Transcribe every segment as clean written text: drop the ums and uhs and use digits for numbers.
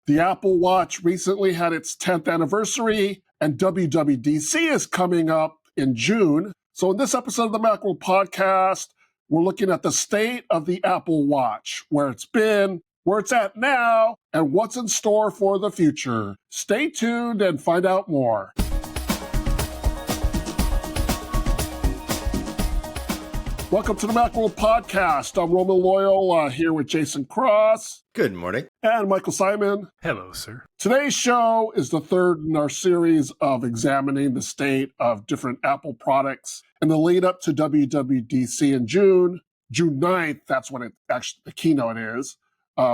The Apple Watch recently had its 10th anniversary, and WWDC is coming up in June. So in this episode of the Macworld Podcast, we're looking at the state of the Apple Watch, where it's been, where it's at now, and what's in store for the future. Stay tuned and find out more. Welcome to the Macworld Podcast. I'm Roman Loyal, here with Jason Cross. Good morning. And Michael Simon. Hello, sir. Today's show is the third in our series of examining the state of different Apple products in the lead up to WWDC in June 9th. That's when the keynote is.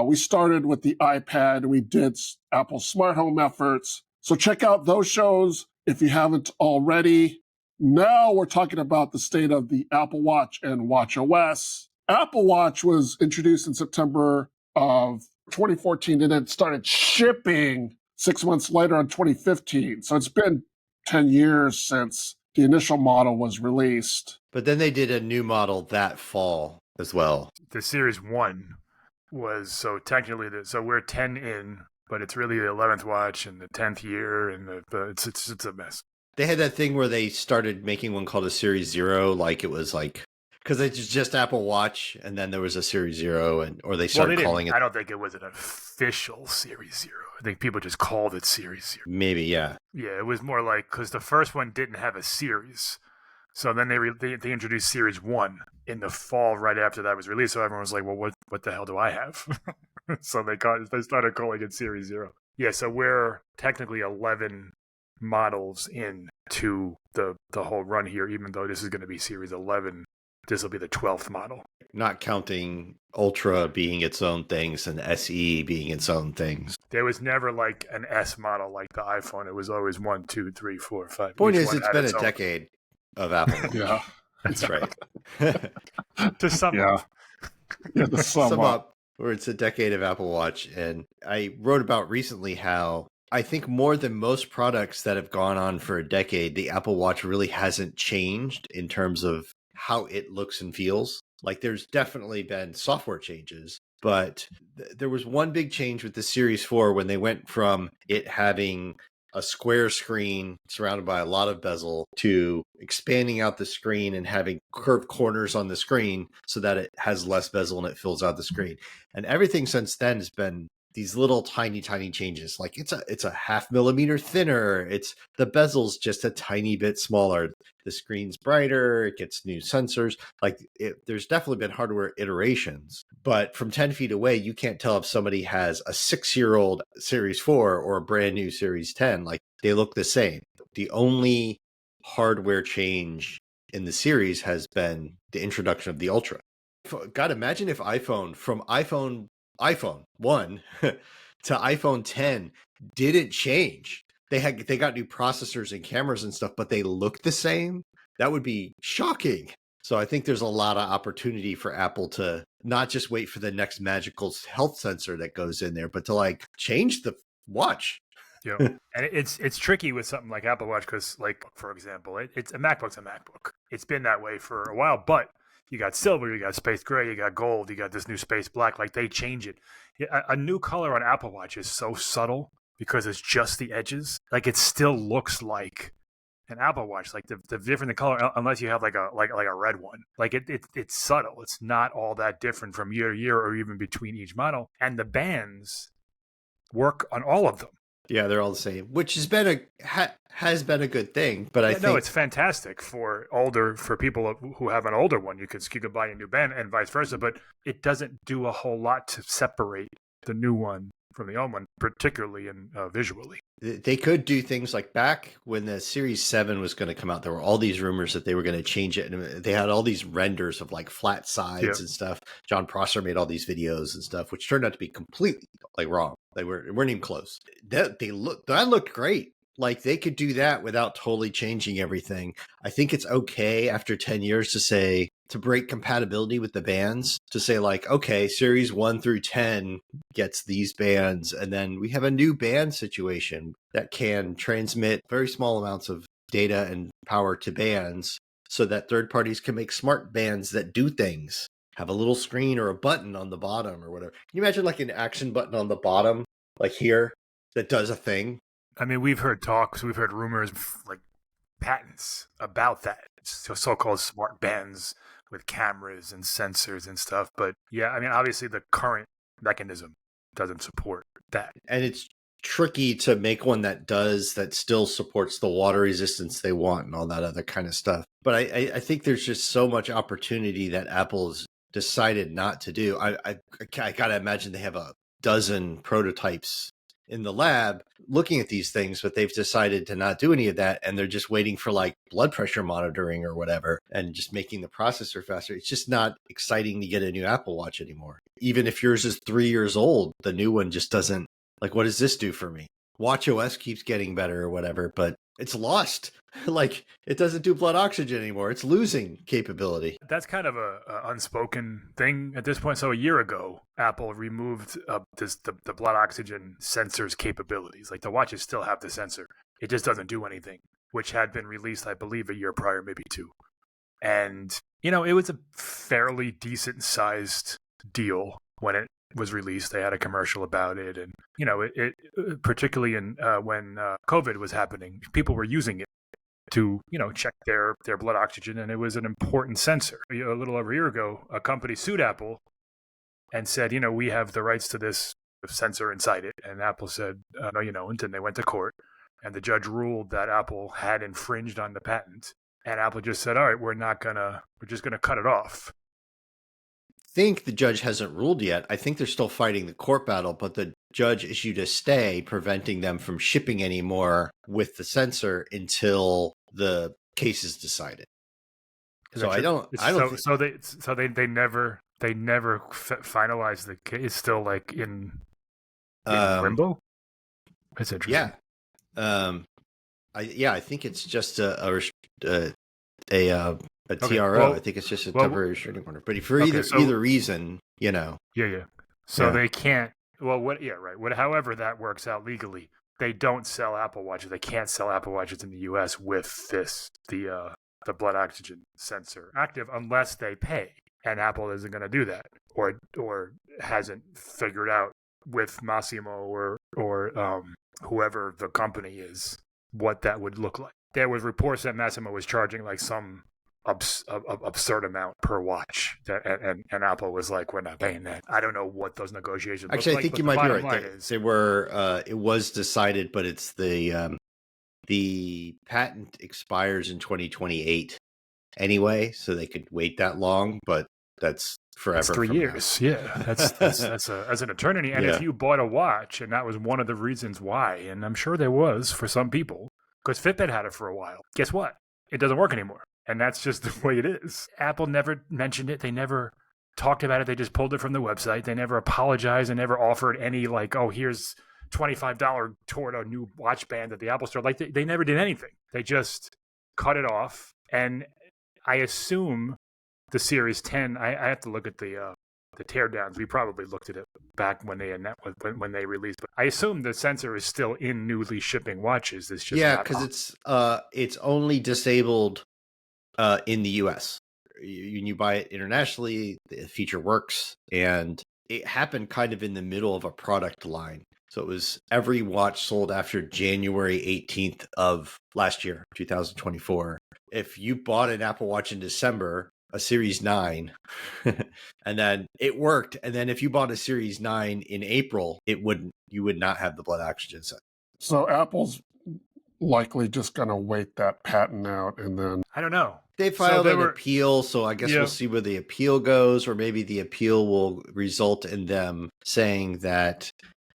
We started with the iPad. We did Apple smart home efforts. So check out those shows if you haven't already. Now we're talking about the state of the Apple Watch and watchOS. Apple Watch was introduced in September of 2014 and then started shipping 6 months later in 2015. So it's been 10 years since the initial model was released. But then they did a new model that fall as well. The Series 1 was, so technically, so we're 10 in, but it's really the 11th watch and the 10th year, and it's a mess. They had that thing where they started making one called a Series 0, like it was like, because it's just Apple Watch, and then there was a Series 0, or they started calling it. I don't think it was an official Series 0. I think people just called it Series 0. Maybe, yeah. Yeah, it was more like, because the first one didn't have a series. So then they introduced Series 1 in the fall right after that was released. So everyone was like, well, what the hell do I have? So they started calling it Series 0. Yeah, so we're technically 11 models into the whole run here, even though this is going to be Series 11. This will be the 12th model. Not counting Ultra being its own things and SE being its own things. There was never like an S model like the iPhone. It was always 1, 2, 3, 4, 5. Point is, it's been a decade of Apple. Yeah, that's right. To sum up. Yeah, to sum up. Where it's a decade of Apple Watch. And I wrote about recently how I think more than most products that have gone on for a decade, the Apple Watch really hasn't changed in terms of how it looks and feels. Like there's definitely been software changes, but there was one big change with the Series 4 when they went from it having a square screen surrounded by a lot of bezel to expanding out the screen and having curved corners on the screen so that it has less bezel and it fills out the screen. And everything since then has been these little tiny changes. Like it's a 0.5 millimeter thinner. It's the bezel's just a tiny bit smaller. The screen's brighter. It gets new sensors. There's definitely been hardware iterations, but from 10 feet away, you can't tell if somebody has a 6-year-old Series 4 or a brand new Series 10. Like they look the same. The only hardware change in the series has been the introduction of the Ultra. God, imagine if from iPhone 1 to iPhone 10 didn't change. They got new processors and cameras and stuff, but they look the same. That would be shocking. So I think there's a lot of opportunity for Apple to not just wait for the next magical health sensor that goes in there, but to like change the watch. Yeah, and it's tricky with something like Apple Watch because, like, for example, it's a MacBook's a MacBook. It's been that way for a while, but you got silver, you got space gray, you got gold, you got this new space black. Like they change it. A new color on Apple Watch is so subtle because it's just the edges. Like it still looks like an Apple Watch. Like the different the color, unless you have like a red one. Like it's subtle. It's not all that different from year to year or even between each model. And the bands work on all of them. Yeah, they're all the same, which has been a good thing. But I think it's fantastic for people who have an older one. You could buy a new band and vice versa, but it doesn't do a whole lot to separate the new one from the old one, particularly in visually. They could do things like back when the Series 7 was going to come out, there were all these rumors that they were going to change it. And they had all these renders of like flat sides and stuff. John Prosser made all these videos and stuff, which turned out to be completely like wrong. They weren't even close. That looked great. Like they could do that without totally changing everything. I think it's okay after 10 years to break compatibility with the bands, to say like, okay, Series 1 through 10 gets these bands, and then we have a new band situation that can transmit very small amounts of data and power to bands so that third parties can make smart bands that do things, have a little screen or a button on the bottom or whatever. Can you imagine like an action button on the bottom like here that does a thing. I mean, we've heard talks, we've heard rumors, like patents about that. So-called smart bands with cameras and sensors and stuff. But yeah, I mean, obviously the current mechanism doesn't support that. And it's tricky to make one that still supports the water resistance they want and all that other kind of stuff. But I think there's just so much opportunity that Apple's decided not to do. I gotta imagine they have a dozen prototypes in the lab looking at these things, but they've decided to not do any of that. And they're just waiting for like blood pressure monitoring or whatever and just making the processor faster. It's just not exciting to get a new Apple Watch anymore. Even if yours is 3 years old, the new one just doesn't, like, what does this do for me? watchOS keeps getting better or whatever, but it's lost. Like, it doesn't do blood oxygen anymore. It's losing capability. That's kind of a unspoken thing at this point. So a year ago, Apple removed the blood oxygen sensor's capabilities. Like, the watches still have the sensor. It just doesn't do anything, which had been released, I believe, a year prior, maybe two. And, you know, it was a fairly decent-sized deal when it was released. They had a commercial about it. And, you know, it particularly when COVID was happening, people were using it to, you know, check their blood oxygen, and it was an important sensor. A little over a year ago, a company sued Apple and said, you know, we have the rights to this sensor inside it. And Apple said, no, you don't. And they went to court, and the judge ruled that Apple had infringed on the patent. And Apple just said, all right, we're just gonna cut it off. I think the judge hasn't ruled yet. I think they're still fighting the court battle, but the judge issued a stay preventing them from shipping anymore with the sensor until the case is decided. So I don't. So they never finalized the case. It's still like in limbo. It's interesting. Yeah. I think it's just a Okay, TRO. well, I think it's just a temporary restraining order. But for either reason, you know. Yeah. So they can't. Well, what? Yeah, right. However that works out legally, they don't sell Apple Watches. They can't sell Apple Watches in the U.S. with the blood oxygen sensor active unless they pay. And Apple isn't going to do that, or hasn't figured out with Massimo or whoever the company is what that would look like. There was reports that Massimo was charging like some absurd amount per watch, and Apple was like, we're not paying that. I don't know what those negotiations actually look like, I think you might be right. They were it was decided, but it's the patent expires in 2028 anyway, so they could wait that long, but that's forever. That's 3 years. Now. Yeah, that's as an eternity. And if you bought a watch, and that was one of the reasons why, and I'm sure there was for some people, because Fitbit had it for a while. Guess what? It doesn't work anymore. And that's just the way it is. Apple never mentioned it. They never talked about it. They just pulled it from the website. They never apologized and never offered any like, oh, here's $25 toward a new watch band at the Apple Store. Like they never did anything. They just cut it off. And I assume the Series 10, I have to look at the teardowns. We probably looked at it back when they released. But I assume the sensor is still in newly shipping watches. It's just because it's only disabled in the US. When you buy it internationally, the feature works, and it happened kind of in the middle of a product line. So it was every watch sold after January 18th of last year, 2024. If you bought an Apple Watch in December, a Series 9, and then it worked. And then if you bought a Series 9 in April, you would not have the blood oxygen set. So Apple's likely just going to wait that patent out, and then I don't know. They filed an appeal, so I guess we'll see where the appeal goes, or maybe the appeal will result in them saying that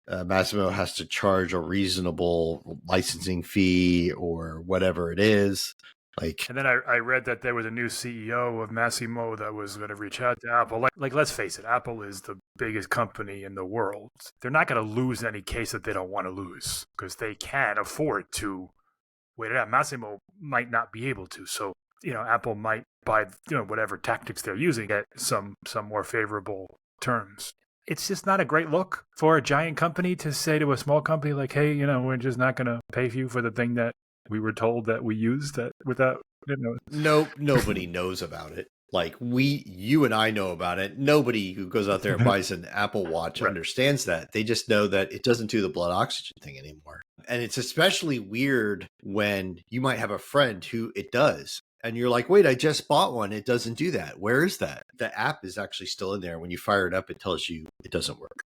Massimo has to charge a reasonable licensing fee or whatever it is. And then I read that there was a new CEO of Massimo that was going to reach out to Apple. Like, let's face it, Apple is the biggest company in the world. They're not going to lose any case that they don't want to lose because they can afford to wait it out. Massimo might not be able to. So, you know, Apple might, by whatever tactics they're using, get some more favorable terms. It's just not a great look for a giant company to say to a small company like, hey, we're just not going to pay you for the thing that we were told that we used that without, No, nobody knows about it. Like you and I know about it. Nobody who goes out there and buys an Apple Watch understands that. They just know that it doesn't do the blood oxygen thing anymore. And it's especially weird when you might have a friend who it does. And you're like, wait, I just bought one. It doesn't do that. Where is that? The app is actually still in there. When you fire it up, it tells you it doesn't work.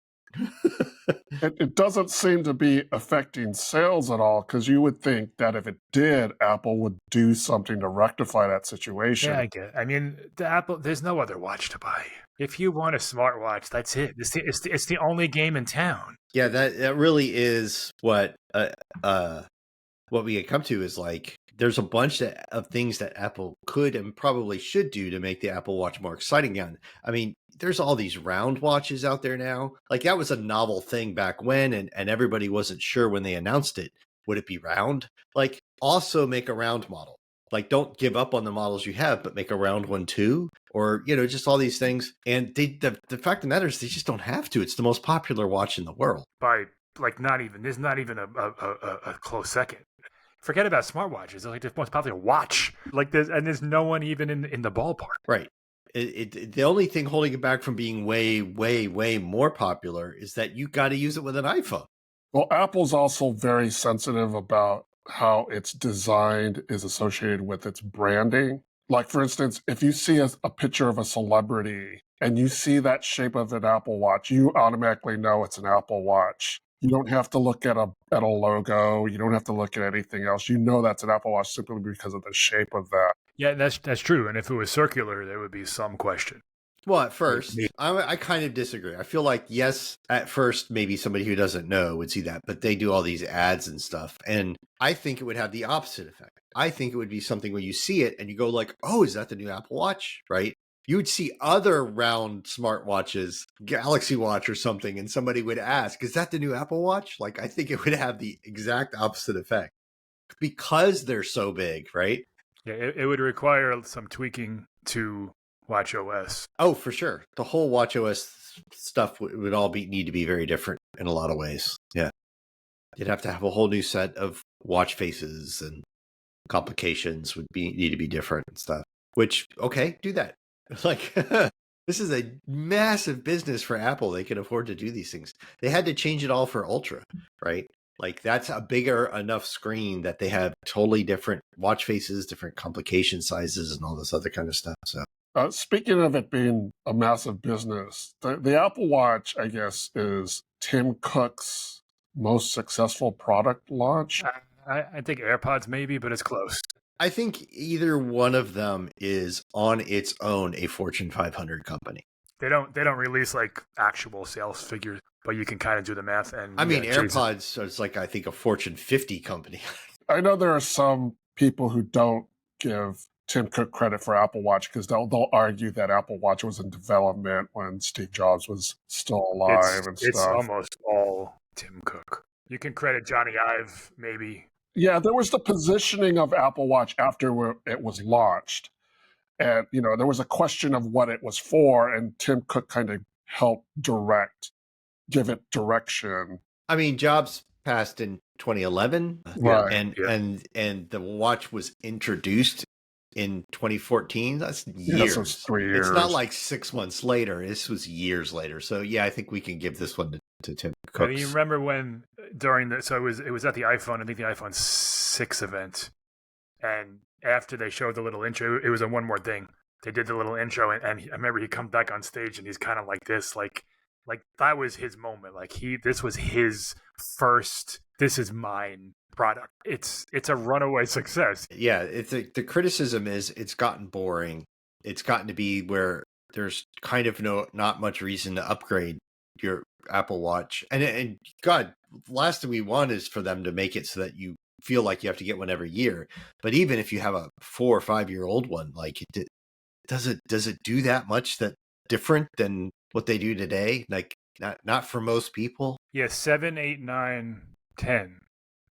It doesn't seem to be affecting sales at all, because you would think that if it did, Apple would do something to rectify that situation. Yeah, I get it. I mean, there's no other watch to buy. If you want a smartwatch, that's it. It's the only game in town. Yeah, that really is what we had come to is like, there's a bunch of things that Apple could and probably should do to make the Apple Watch more exciting again. I mean, there's all these round watches out there now. Like that was a novel thing back when, and everybody wasn't sure when they announced it. Would it be round? Like also make a round model. Like don't give up on the models you have, but make a round one too. Or, just all these things. And the fact of the matter is they just don't have to. It's the most popular watch in the world. By like there's not even a close second. Forget about smartwatches. It's like the most popular watch. Like there's no one even in the ballpark. Right. The only thing holding it back from being way, way, way more popular is that you got to use it with an iPhone. Well, Apple's also very sensitive about how its design is associated with its branding. Like, for instance, if you see a picture of a celebrity and you see that shape of an Apple Watch, you automatically know it's an Apple Watch. You don't have to look at a logo. You don't have to look at anything else. You know that's an Apple Watch simply because of the shape of that. Yeah, that's true. And if it was circular, there would be some question. Well, at first, I kind of disagree. I feel like, yes, at first, maybe somebody who doesn't know would see that, but they do all these ads and stuff. And I think it would have the opposite effect. I think it would be something where you see it and you go like, oh, is that the new Apple Watch? Right? You would see other round smartwatches, Galaxy Watch or something, and somebody would ask, is that the new Apple Watch? Like, I think it would have the exact opposite effect because they're so big, right? Yeah, it would require some tweaking to watchOS. Oh, for sure. The whole watchOS stuff would all need to be very different in a lot of ways. Yeah. You'd have to have a whole new set of watch faces, and complications would need to be different and stuff, which, okay, do that. Like, this is a massive business for Apple. They can afford to do these things. They had to change it all for Ultra, right? Like, that's a bigger enough screen that they have totally different watch faces, different complication sizes, and all this other kind of stuff. So, speaking of it being a massive business, the Apple Watch, I guess, is Tim Cook's most successful product launch. I think AirPods maybe, but it's close. I think either one of them is on its own a Fortune 500 company. They don't release like actual sales figures, but you can kind of do the math. And I mean, AirPods is like, I think, a Fortune 50 company. I know there are some people who don't give Tim Cook credit for Apple Watch because they'll argue that Apple Watch was in development when Steve Jobs was still alive and stuff. It's almost all Tim Cook. You can credit Johnny Ive maybe. Yeah, there was the positioning of Apple Watch after it was launched. And, there was a question of what it was for, and Tim Cook kind of helped give it direction. I mean, Jobs passed in 2011, right? And the watch was introduced in 2014. That's years. This was 3 years. It's not like 6 months later. This was years later. So yeah, I think we can give this one to Tim Cook. You remember when it was at the iPhone, I think the iPhone 6 event, and after they showed the little intro, it was a one more thing. They did the little intro, and I remember he comes back on stage and he's kind of like this, like that was his moment. Like this was his first, this is mine product. It's a runaway success. Yeah, the criticism is it's gotten boring. It's gotten to be where there's kind of not much reason to upgrade your Apple Watch. And God, last thing we want is for them to make it so that you feel like you have to get one every year. But even if you have a 4 or 5 year old one, like does it do that much that different than what they do today? Like not for most people. Yeah, 7, 8, 9, 10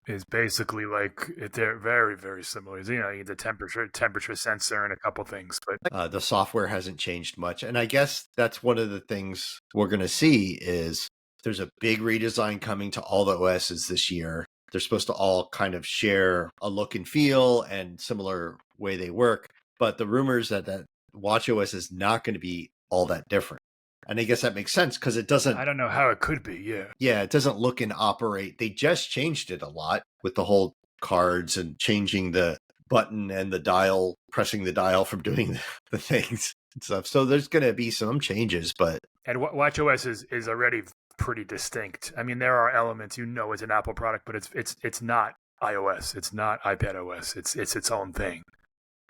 is basically like they're very, very similar. You need the temperature sensor and a couple things, but the software hasn't changed much. And I guess that's one of the things we're going to see is there's a big redesign coming to all the OSs this year. They're supposed to all kind of share a look and feel and similar way they work. But the rumors that watchOS is not going to be all that different. And I guess that makes sense because it doesn't. I don't know how it could be. Yeah. Yeah, it doesn't look and operate. They just changed it a lot with the whole cards and changing the button and the dial, pressing the dial from doing the things and stuff. So there's going to be some changes, but. And watchOS is already pretty distinct. I mean, there are elements, it's an Apple product, but it's not iOS. It's not iPadOS. It's its own thing.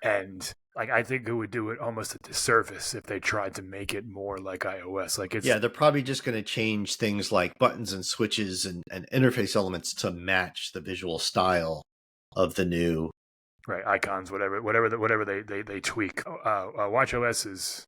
And like, I think it would do it almost a disservice if they tried to make it more like iOS. Like it's they're probably just going to change things like buttons and switches and interface elements to match the visual style of the new icons, whatever they tweak. watchOS is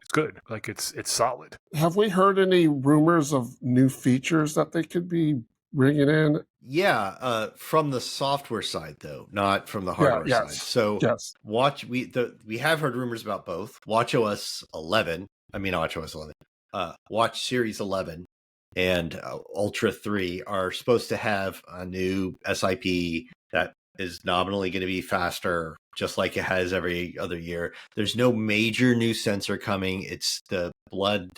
it's good. Like it's solid. Have we heard any rumors of new features that they could be bringing in? Yeah, from the software side though, not from the hardware side. So we have heard rumors about both. watchOS 11, Watch Series 11 and Ultra 3 are supposed to have a new SIP that is nominally going to be faster, just like it has every other year. There's no major new sensor coming. It's the blood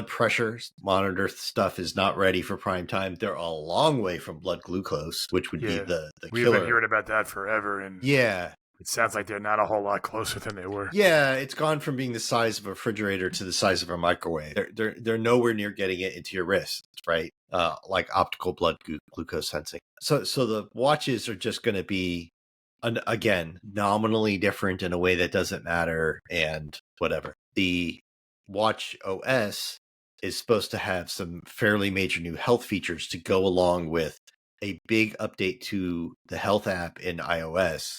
pressure monitor stuff is not ready for prime time. They're a long way from blood glucose, which would be the We've killer. been hearing about that forever, and it sounds like they're not a whole lot closer than they were. Yeah, it's gone from being the size of a refrigerator to the size of a microwave. They're nowhere near getting it into your wrist, right? Like optical blood glucose sensing. So the watches are just going to be, again, nominally different in a way that doesn't matter and whatever. The watchOS is supposed to have some fairly major new health features to go along with a big update to the health app in iOS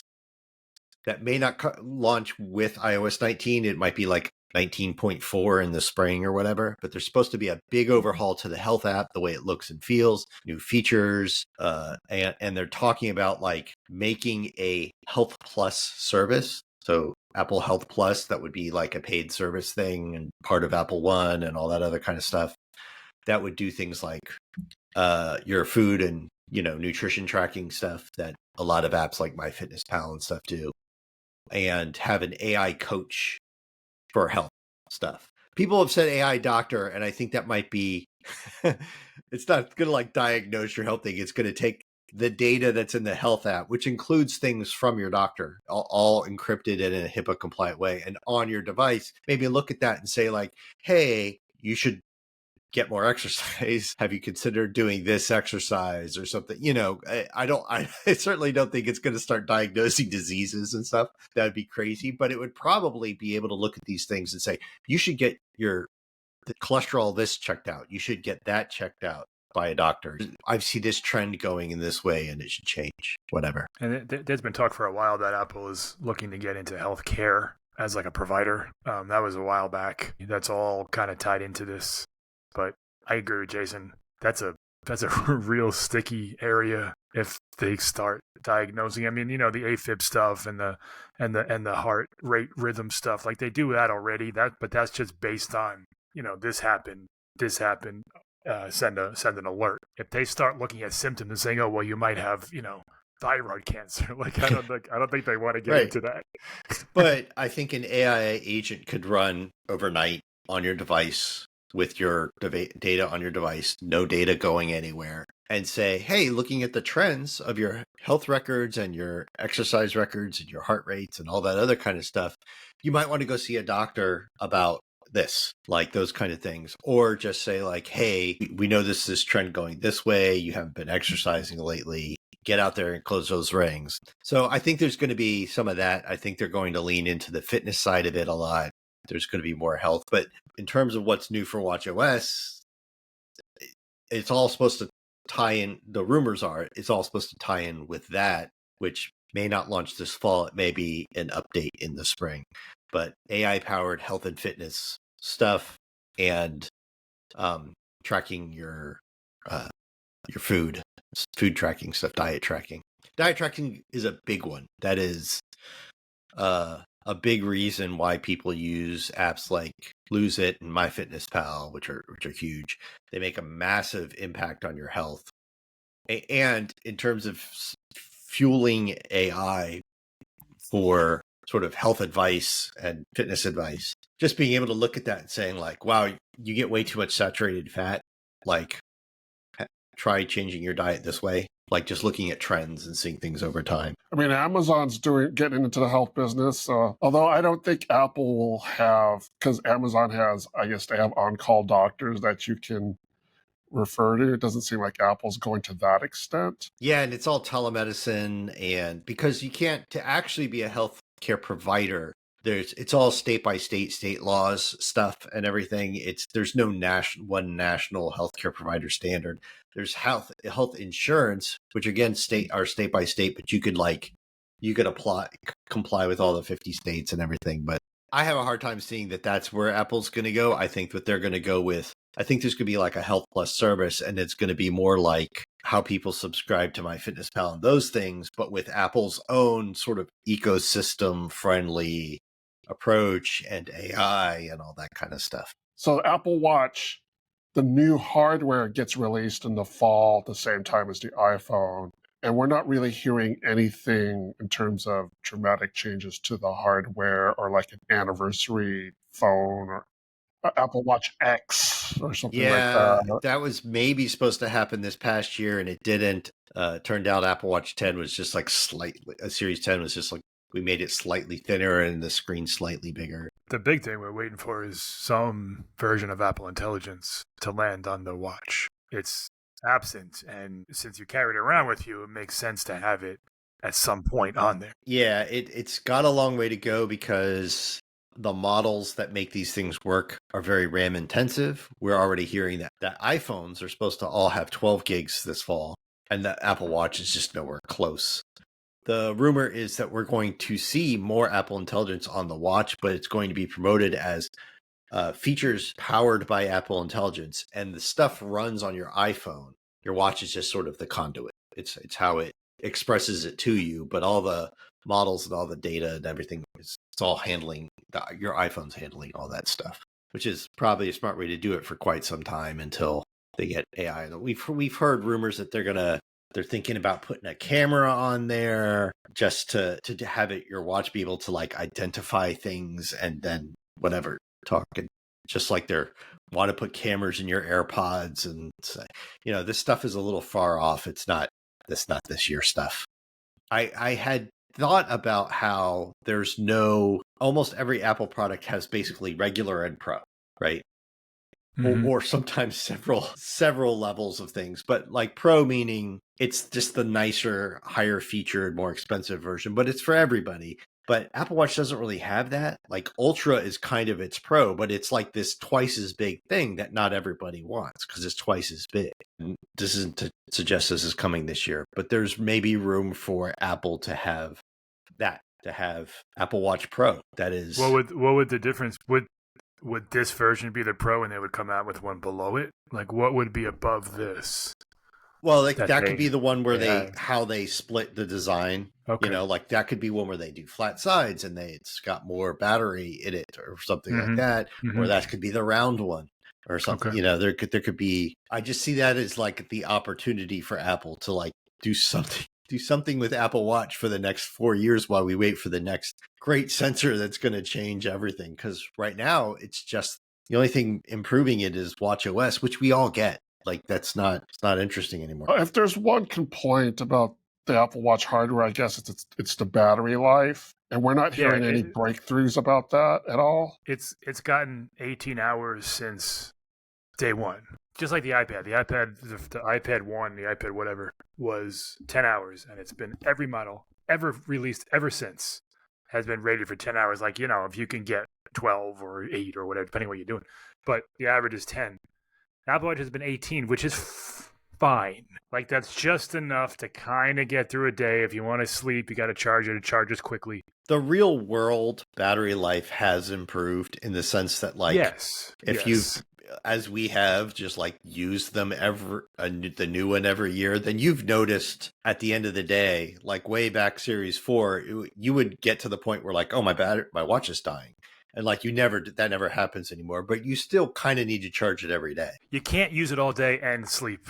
that may not launch with iOS 19. It might be like 19.4 in the spring or whatever, but there's supposed to be a big overhaul to the health app, the way it looks and feels, new features, and they're talking about like making a Health Plus service. So Apple Health Plus, that would be like a paid service thing and part of Apple One and all that other kind of stuff. That would do things like your food and nutrition tracking stuff that a lot of apps like MyFitnessPal and stuff do, and have an AI coach for health stuff. People have said AI doctor, and I think that might be, it's not going to like diagnose your health thing. It's going to take the data that's in the health app, which includes things from your doctor, all encrypted in a HIPAA compliant way, and on your device, maybe look at that and say like, hey, you should get more exercise. Have you considered doing this exercise or something? I certainly don't think it's going to start diagnosing diseases and stuff. That would be crazy, but it would probably be able to look at these things and say, you should get the cholesterol this checked out. You should get that checked out by a doctor. I see this trend going in this way and it should change, whatever. And there's been talk for a while that Apple is looking to get into healthcare as like a provider. That was a while back. That's all kind of tied into this. But I agree with Jason. That's a real sticky area if they start diagnosing. I mean, the AFib stuff and the heart rate rhythm stuff, like they do that already. But that's just based on this happened. Send an alert. If they start looking at symptoms and saying, oh well, you might have thyroid cancer, like I don't think they want to get into that. But I think an AI agent could run overnight on your device, with your data on your device, no data going anywhere, and say, hey, looking at the trends of your health records and your exercise records and your heart rates and all that other kind of stuff, you might want to go see a doctor about this, like those kind of things. Or just say like, hey, we know this trend going this way. You haven't been exercising lately. Get out there and close those rings. So I think there's going to be some of that. I think they're going to lean into the fitness side of it a lot. There's going to be more health. But in terms of what's new for watchOS, it's all supposed to tie in. The rumors are it's all supposed to tie in with that, which may not launch this fall. It may be an update in the spring. But AI-powered health and fitness stuff and tracking your food tracking stuff, diet tracking. Diet tracking is a big one. That is a big reason why people use apps like Lose It and MyFitnessPal, which are huge. They make a massive impact on your health. And in terms of fueling AI for sort of health advice and fitness advice. Just being able to look at that and saying like, wow, you get way too much saturated fat. Like, try changing your diet this way. Like just looking at trends and seeing things over time. I mean, Amazon's getting into the health business. Although I don't think Apple will have, because Amazon has, I guess they have on-call doctors that you can refer to. It doesn't seem like Apple's going to that extent. Yeah, and it's all telemedicine, and because you can't, to actually be a healthcare provider, it's all state by state laws stuff and everything. There's no one national healthcare provider standard. There's health insurance, which again are state by state, but you could comply with all the 50 states and everything. But I have a hard time seeing that that's where Apple's going to go. I think that they're going to go with, I think there's going to be like a Health Plus service, and it's going to be more like how people subscribe to MyFitnessPal and those things, but with Apple's own sort of ecosystem friendly approach and AI and all that kind of stuff. So Apple Watch, the new hardware gets released in the fall at the same time as the iPhone. And we're not really hearing anything in terms of dramatic changes to the hardware or like an anniversary phone or Apple Watch X or something like that. That was maybe supposed to happen this past year and it didn't. Turned out Apple Watch 10 was just like Series 10 was just like, we made it slightly thinner and the screen slightly bigger. The big thing we're waiting for is some version of Apple Intelligence to land on the watch. It's absent, and since you carry it around with you, it makes sense to have it at some point on there. Yeah, it's got a long way to go because the models that make these things work are very RAM intensive. We're already hearing that iPhones are supposed to all have 12 gigs this fall, and the Apple Watch is just nowhere close. The rumor is that we're going to see more Apple Intelligence on the watch, but it's going to be promoted as features powered by Apple Intelligence, and the stuff runs on your iPhone. Your watch is just sort of the conduit. It's how it expresses it to you, but all the models and all the data and everything, it's all handling, your iPhone's handling all that stuff, which is probably a smart way to do it for quite some time until they get AI. We've heard rumors that they're thinking about putting a camera on there just to have your watch be able to like identify things and then whatever talk, and just like they're want to put cameras in your AirPods, and this stuff is a little far off. It's not this year stuff. I had thought about how there's almost every Apple product has basically regular and pro, right? Mm-hmm. Or sometimes several levels of things, but like pro meaning it's just the nicer, higher featured, more expensive version, but it's for everybody. But Apple Watch doesn't really have that. Like Ultra is kind of its pro, but it's like this twice as big thing that not everybody wants because it's twice as big. And this isn't to suggest this is coming this year, but there's maybe room for Apple to have that, to have Apple Watch Pro. That is, what would the difference? Would this version be the Pro and they would come out with one below it? Like what would be above this? Well, like that could be the one where how they split the design. Okay. Like that could be one where they do flat sides and it's got more battery in it or something like that. Mm-hmm. Or that could be the round one or something. Okay. There could be. I just see that as like the opportunity for Apple to like do something with Apple Watch for the next 4 years while we wait for the next great sensor that's going to change everything. Because right now it's just the only thing improving it is watchOS, which we all get. Like it's not interesting anymore. If there's one complaint about the Apple Watch hardware, I guess it's the battery life, and we're not hearing any breakthroughs about that at all. It's gotten 18 hours since day one, just like the iPad. The iPad 1, the iPad whatever was 10 hours, and it's been every model ever released ever since has been rated for 10 hours. Like if you can get 12 or 8 or whatever, depending on what you're doing, but the average is 10. Apple Watch has been 18, which is fine. Like, that's just enough to kind of get through a day. If you want to sleep, you got to charge it. It charges quickly. The real world battery life has improved in the sense that, like, if you, as we have, just like used them the new one every year, then you've noticed at the end of the day, like way back Series 4, you would get to the point where like, oh, my watch is dying. And like that never happens anymore, but you still kind of need to charge it every day. You can't use it all day and sleep.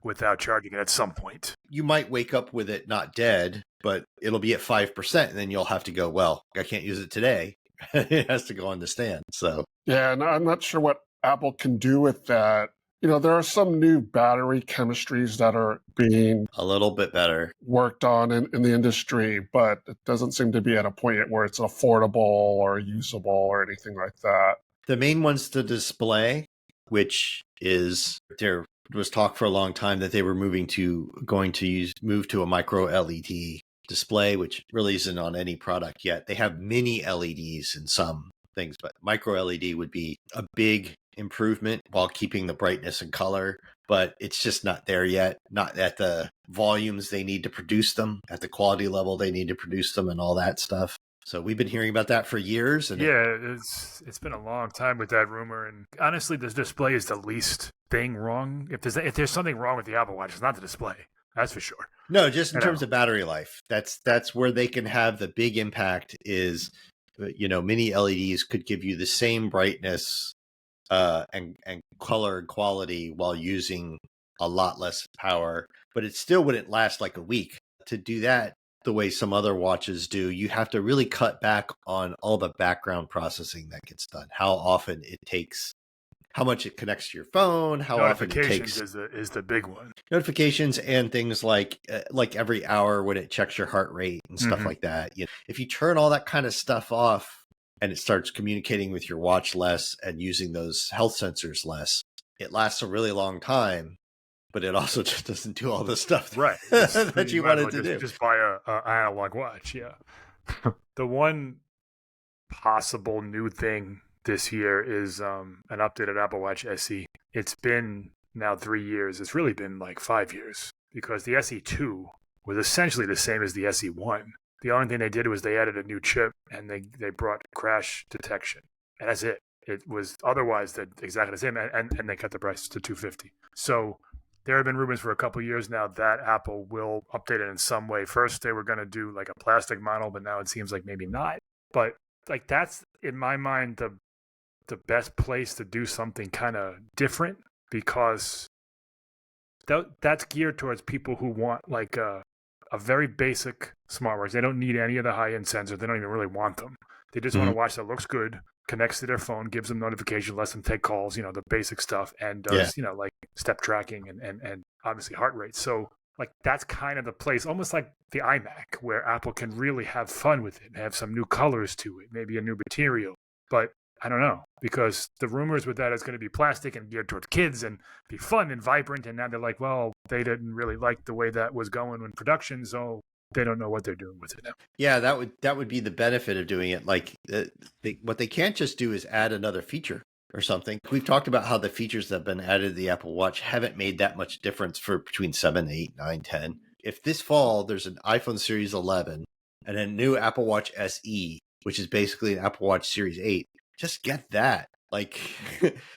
without charging it at some point. You might wake up with it not dead, but it'll be at 5%, and then you'll have to go, well, I can't use it today. It has to go on the stand. So Yeah, and I'm not sure what Apple can do with that. There are some new battery chemistries that are being a little bit better. worked on in the industry, but it doesn't seem to be at a point yet where it's affordable or usable or anything like that. The main one's the display, which is there was talk for a long time that they were move to a micro LED display, which really isn't on any product yet. They have mini LEDs in some things, but micro LED would be a big improvement while keeping the brightness and color, but it's just not there yet. Not at the volumes they need to produce them, at the quality level they need to produce them, and all that stuff. So we've been hearing about that for years. And it's been a long time with that rumor. And honestly, this display is the least thing wrong. If there's something wrong with the Apple Watch, it's not the display. That's for sure. No, just in terms of battery life. That's where they can have the big impact is, mini LEDs could give you the same brightness and color and quality while using a lot less power, but it still wouldn't last like a week. To do that the way some other watches do, you have to really cut back on all the background processing that gets done. How often it takes, how much it connects to your phone, how often it takes. is the big one. Notifications and things like every hour when it checks your heart rate and stuff like that. If you turn all that kind of stuff off and it starts communicating with your watch less and using those health sensors less, it lasts a really long time. But it also just doesn't do all the stuff that you wanted to do. Just buy a analog watch, yeah. The one possible new thing this year is an updated Apple Watch SE. It's been now 3 years. It's really been like 5 years because the SE2 was essentially the same as the SE1. The only thing they did was they added a new chip and they brought crash detection. And that's it. It was otherwise exactly the same, and they cut the price to $250. So there have been rumors for a couple of years now that Apple will update it in some way. First, they were going to do like a plastic model, but now it seems like maybe not. But like that's, in my mind, the best place to do something kind of different because that's geared towards people who want like a very basic smartwatch. They don't need any of the high-end sensors. They don't even really want them. They just want a watch that looks good, connects to their phone, gives them notification, lets them take calls, the basic stuff, and does, like step tracking and obviously heart rate. So like that's kind of the place, almost like the iMac, where Apple can really have fun with it and have some new colors to it, maybe a new material. But I don't know, because the rumors with that is going to be plastic and geared towards kids and be fun and vibrant. And now they're like, well, they didn't really like the way that was going in production, so they don't know what they're doing with it now. Yeah, that would be the benefit of doing it. Like what they can't just do is add another feature or something. We've talked about how the features that have been added to the Apple Watch haven't made that much difference for between 7, 8, 9, 10. If this fall there's an iPhone Series 11 and a new Apple Watch SE, which is basically an Apple Watch Series 8, just get that. Like,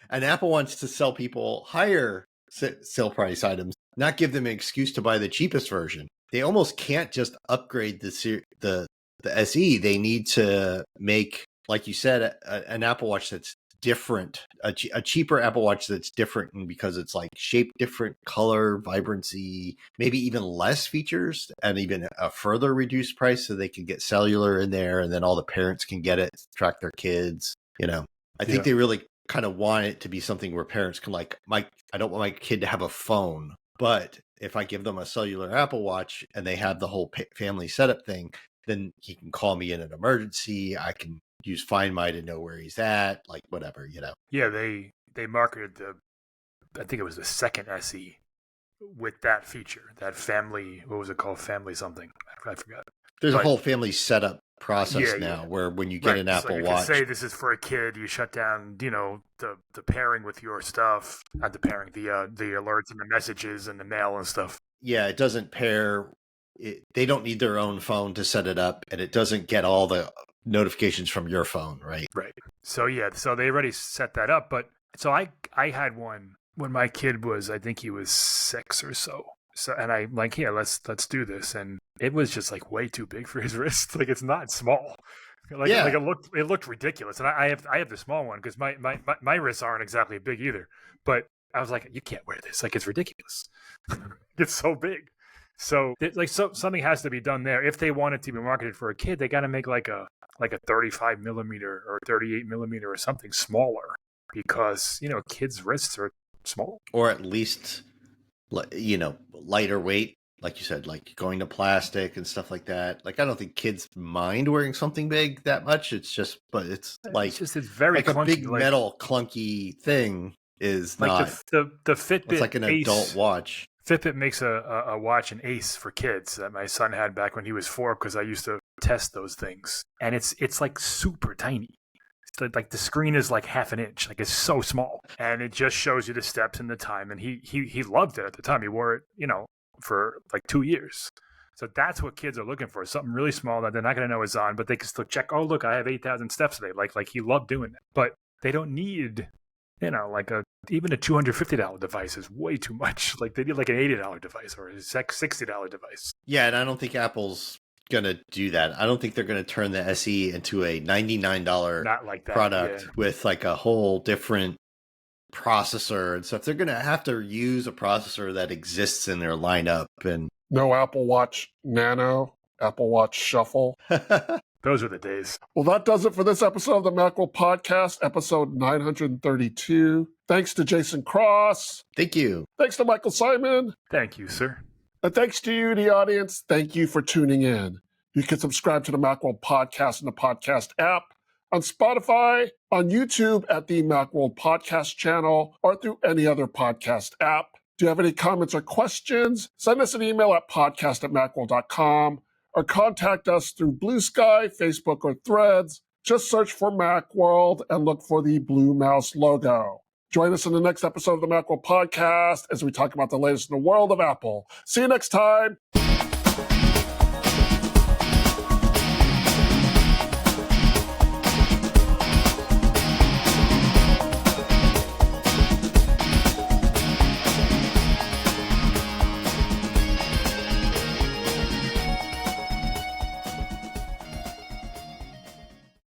and Apple wants to sell people higher sale price items, not give them an excuse to buy the cheapest version. They almost can't just upgrade the SE. They need to make, like you said, an Apple Watch that's different, a cheaper Apple Watch that's different because it's like shaped different, color, vibrancy, maybe even less features and even a further reduced price so they can get cellular in there and then all the parents can get it, track their kids. I think they really kind of want it to be something where parents can like, I don't want my kid to have a phone, but if I give them a cellular Apple Watch and they have the whole family setup thing, then he can call me in an emergency. I can use Find My to know where he's at, like whatever, Yeah, they marketed I think it was the second SE with that feature, that family, what was it called? Family something. I forgot. There's a whole family setup process now where when you get an Apple Watch. Say this is for a kid, you shut down, the pairing with your stuff, not the pairing, the alerts and the messages and the mail and stuff. Yeah, it doesn't pair. They don't need their own phone to set it up, and it doesn't get all the notifications from your phone, right? Right. So they already set that up, but so I had one when my kid was, I think he was 6 or so. So, and I'm like, yeah, let's do this. And it was just like way too big for his wrist. Like it's not small. Like it looked ridiculous. And I have the small one because my wrists aren't exactly big either. But I was like, you can't wear this. Like, it's ridiculous. It's so big. So something has to be done there. If they want it to be marketed for a kid, they got to make like a 35 millimeter or 38 millimeter or something smaller, because kids' wrists are small, or at least lighter weight, like you said, like going to plastic and stuff like that. Like, I don't think kids mind wearing something big that much. It's just it's very like clunky, a big metal clunky thing is like not the Fitbit. It's like an Ace. adult watch. Fitbit makes a watch, an Ace for kids, that my son had back when he was 4, because I used to test those things, and it's like super tiny. It's like the screen is like half an inch, like it's so small, and it just shows you the steps and the time. And he loved it at the time. He wore it, for like 2 years. So that's what kids are looking for, something really small that they're not going to know is on, but they can still check. Oh, look, I have 8,000 steps today. Like he loved doing that, but they don't need. Even a $250 device is way too much. Like, they need like an $80 device or a $60 device. Yeah, and I don't think Apple's gonna do that. I don't think they're gonna turn the SE into a $99 Not like that, product with like a whole different processor and stuff. They're gonna have to use a processor that exists in their lineup. And no Apple Watch Nano, Apple Watch Shuffle. Those are the days. Well, that does it for this episode of the Macworld Podcast, episode 932. Thanks to Jason Cross. Thank you. Thanks to Michael Simon. Thank you, sir. And thanks to you, the audience. Thank you for tuning in. You can subscribe to the Macworld Podcast in the podcast app, on Spotify, on YouTube at the Macworld Podcast channel, or through any other podcast app. Do you have any comments or questions? Send us an email at podcast@macworld.com. or contact us through Blue Sky, Facebook, or Threads. Just search for Macworld and look for the blue mouse logo. Join us in the next episode of the Macworld Podcast as we talk about the latest in the world of Apple. See you next time.